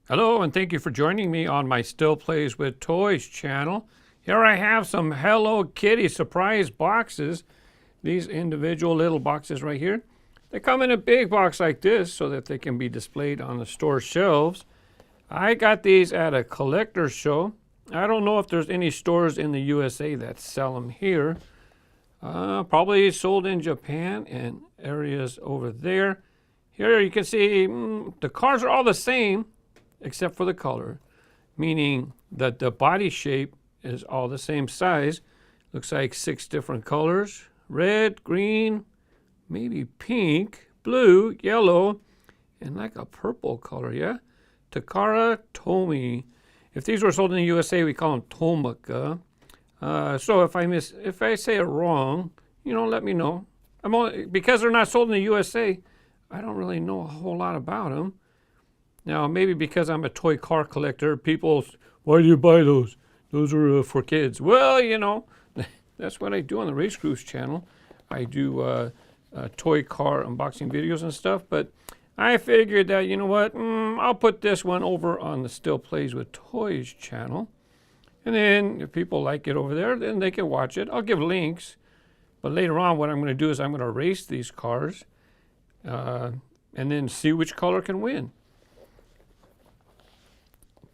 Hello, and thank you for joining me on my Still Plays with Toys channel. Here I have some Hello Kitty surprise boxes. These individual little boxes right here. They come in a big box like this so that they can be displayed on the store shelves. I got these at a collector's show. I don't know if there's any stores in the USA that sell them here. Probably sold in Japan and areas over there. Here you can see the cars are all the same, except for the color, meaning that the body shape is all the same size. Looks like 6 different colors: red, green, maybe pink, blue, yellow, and like a purple color. Yeah, Takara Tomy. If these were sold in the USA, we call them Tomica. So if I say it wrong, let me know. Because they're not sold in the USA, I don't really know a whole lot about them. Now, maybe because I'm a toy car collector, people, why do you buy those? Those are for kids. Well, that's what I do on the RaceGrooves channel. I do toy car unboxing videos and stuff, but I figured that, you know what, I'll put this one over on the Still Plays with Toys channel. And then if people like it over there, then they can watch it. I'll give links. But later on, what I'm going to do is I'm going to race these cars and then see which color can win.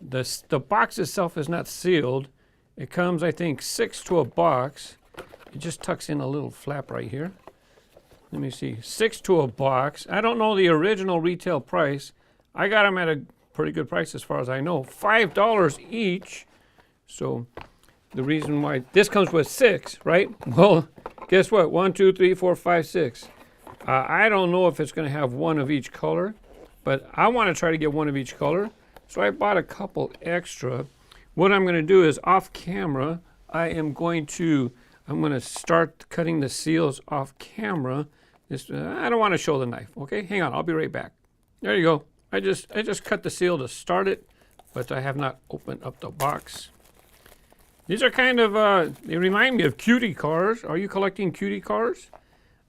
The box itself is not sealed. It comes, I think, 6 to a box. It just tucks in a little flap right here. Let me see, 6 to a box. I don't know the original retail price. I got them at a pretty good price as far as I know, $5 each. So the reason why this comes with 6, right? Well, guess what? 1, 2, 3, 4, 5, 6. I don't know if it's going to have one of each color, but I want to try to get one of each color. So I bought a couple extra. What I'm going to do is off camera, I'm going to start cutting the seals off camera. I don't want to show the knife. Okay, hang on, I'll be right back. There you go. I just cut the seal to start it, but I have not opened up the box. These are kind of they remind me of Cutie cars. Are you collecting Cutie cars?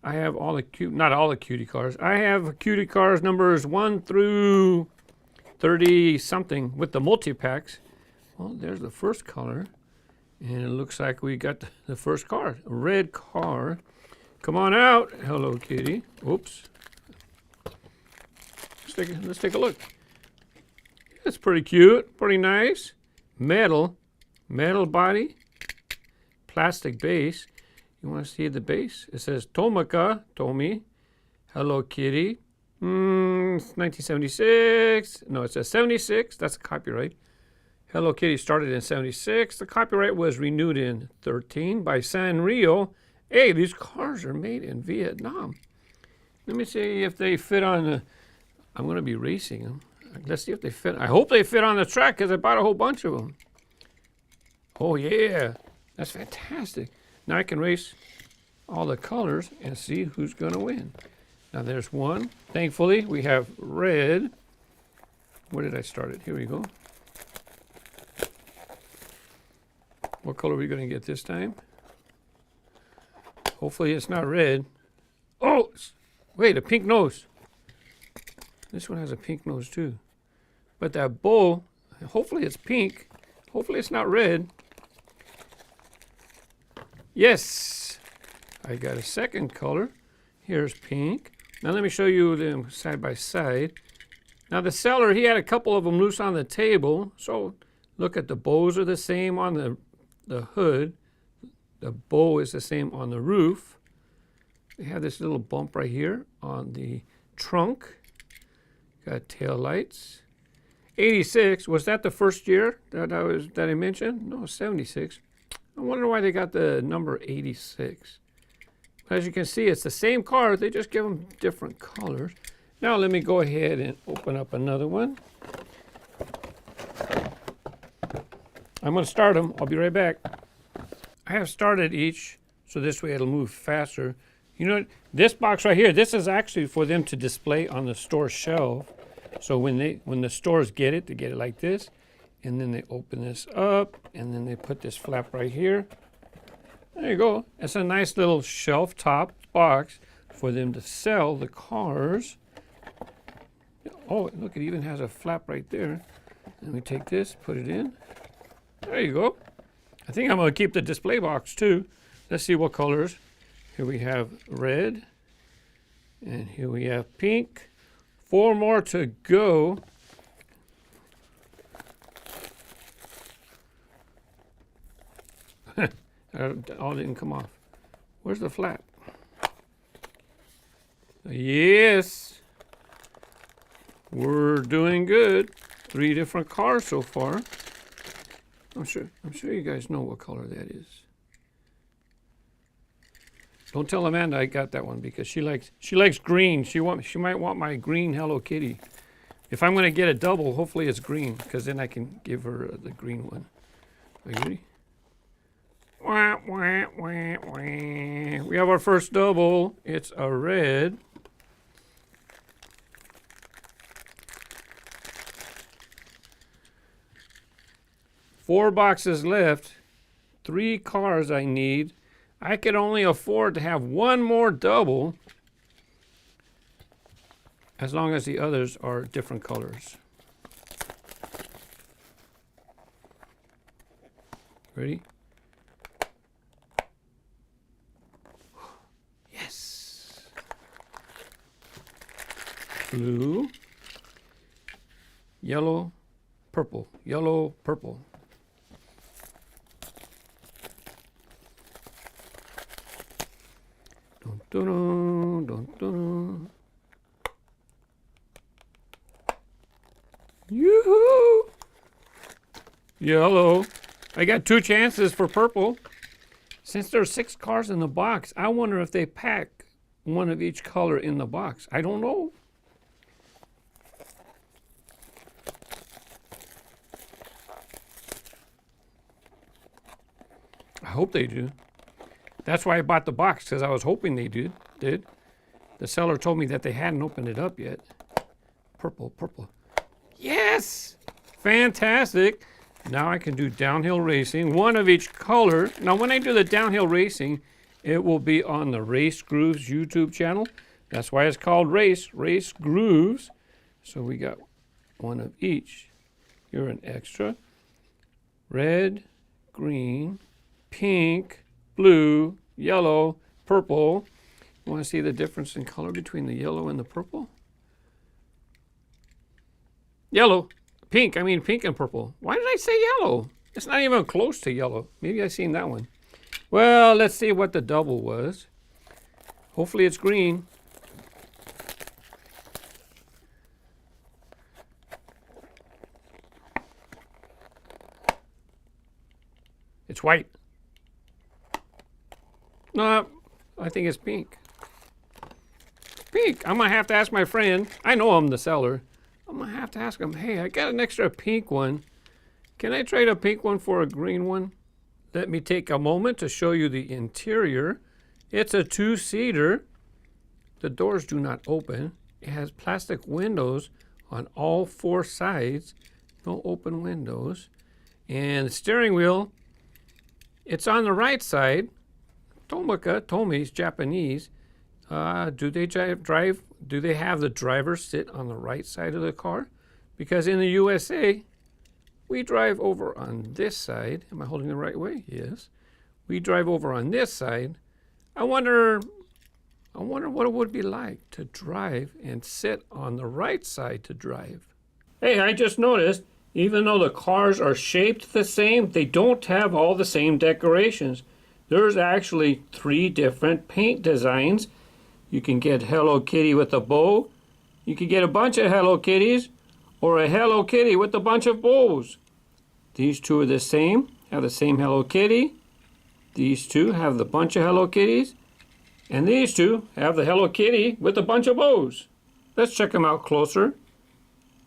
I have all the not all the Cutie cars. I have Cutie cars numbers 1 through 30 something with the multi-packs. Well, there's the first color, and it looks like we got the first car, a red car. Come on out, Hello Kitty. Oops. Let's take a look. It's pretty cute, pretty nice. Metal body, plastic base. You want to see the base? It says Tomica, Tomy, Hello Kitty. 1976. No, it says 76. That's a copyright. Hello Kitty started in 76. The copyright was renewed in 13 by Sanrio. Hey, these cars are made in Vietnam. Let me see if they fit on the... I'm going to be racing them. Let's see if they fit. I hope they fit on the track because I bought a whole bunch of them. Oh, yeah. That's fantastic. Now I can race all the colors and see who's going to win. Now there's one. Thankfully, we have red. Where did I start it? Here we go. What color are we going to get this time? Hopefully it's not red. Oh, wait, a pink nose. This one has a pink nose too. But that bow, hopefully it's pink. Hopefully it's not red. Yes, I got a second color. Here's pink. Now let me show you them side by side. Now the seller, he had a couple of them loose on the table. So look at the bows are the same on the hood. The bow is the same on the roof. They have this little bump right here on the trunk. Got tail lights. 86, was that the first year that I mentioned? No, 76. I wonder why they got the number 86. As you can see, it's the same car. They just give them different colors. Now let me go ahead and open up another one. I'm going to start them. I'll be right back. I have started each, so this way it'll move faster. You know, this box right here, this is actually for them to display on the store shelf. So when the stores get it, they get it like this. And then they open this up, and then they put this flap right here. There you go. It's a nice little shelf top box for them to sell the cars. Oh, look, it even has a flap right there. Let me take this, put it in. There you go. I think I'm going to keep the display box too. Let's see what colors. Here we have red. And here we have pink. 4 more to go. All didn't come off. Where's the flap? Yes. We're doing good. 3 different cars so far. I'm sure you guys know what color that is. Don't tell Amanda I got that one because she likes green. She might want my green Hello Kitty. If I'm going to get a double, hopefully it's green because then I can give her the green one. Are you ready? Wah, wah, wah, wah. We have our first double. It's a red. Four boxes left. 3 cars I need. I could only afford to have 1 more double as long as the others are different colors. Ready? Yes. Blue, yellow, purple, yellow, purple. Dun, dun, dun, dun. Yoo-hoo! Yellow. I got 2 chances for purple. Since there's 6 cars in the box, I wonder if they pack 1 of each color in the box. I don't know. I hope they do. That's why I bought the box, because I was hoping they did. The seller told me that they hadn't opened it up yet. Purple, purple. Yes! Fantastic. Now I can do downhill racing, 1 of each color. Now when I do the downhill racing, it will be on the RaceGrooves YouTube channel. That's why it's called RaceGrooves. So we got 1 of each. You're an extra. Red, green, pink, blue, yellow, purple. You want to see the difference in color between the yellow and the purple? Yellow. Pink. I mean pink and purple. Why did I say yellow? It's not even close to yellow. Maybe I've seen that one. Well, let's see what the double was. Hopefully it's green. It's white. No, I think it's pink. Pink. I'm going to have to ask my friend. I know I'm the seller. I'm going to have to ask him, hey, I got an extra pink one. Can I trade a pink one for a green one? Let me take a moment to show you the interior. It's a 2-seater. The doors do not open. It has plastic windows on all 4 sides. No open windows. And the steering wheel, it's on the right side. Tomy's Japanese. Do they drive? Do they have the driver sit on the right side of the car? Because in the USA, we drive over on this side. Am I holding the right way? Yes. We drive over on this side. I wonder what it would be like to drive and sit on the right side to drive. Hey, I just noticed, even though the cars are shaped the same, they don't have all the same decorations. There's actually 3 different paint designs. You can get Hello Kitty with a bow. You can get a bunch of Hello Kitties, or a Hello Kitty with a bunch of bows. These 2 are the same, have the same Hello Kitty. These 2 have the bunch of Hello Kitties. And these 2 have the Hello Kitty with a bunch of bows. Let's check them out closer.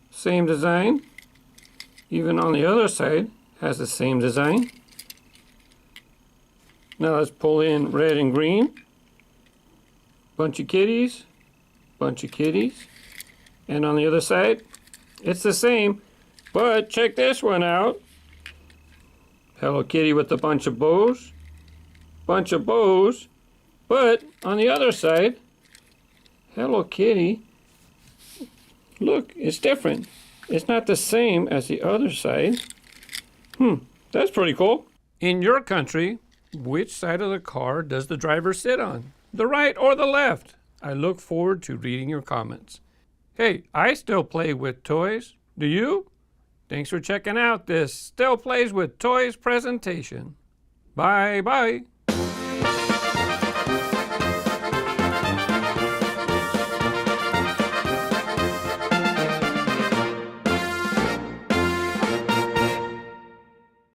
Same design. Even on the other side has the same design. Now let's pull in red and green. Bunch of kitties, bunch of kitties. And on the other side, it's the same, but check this one out. Hello Kitty with a bunch of bows, but on the other side, Hello Kitty, look, it's different. It's not the same as the other side. That's pretty cool. In your country, which side of the car does the driver sit on? The right or the left? I look forward to reading your comments. Hey, I still play with toys. Do you? Thanks for checking out this Still Plays with Toys presentation. Bye-bye.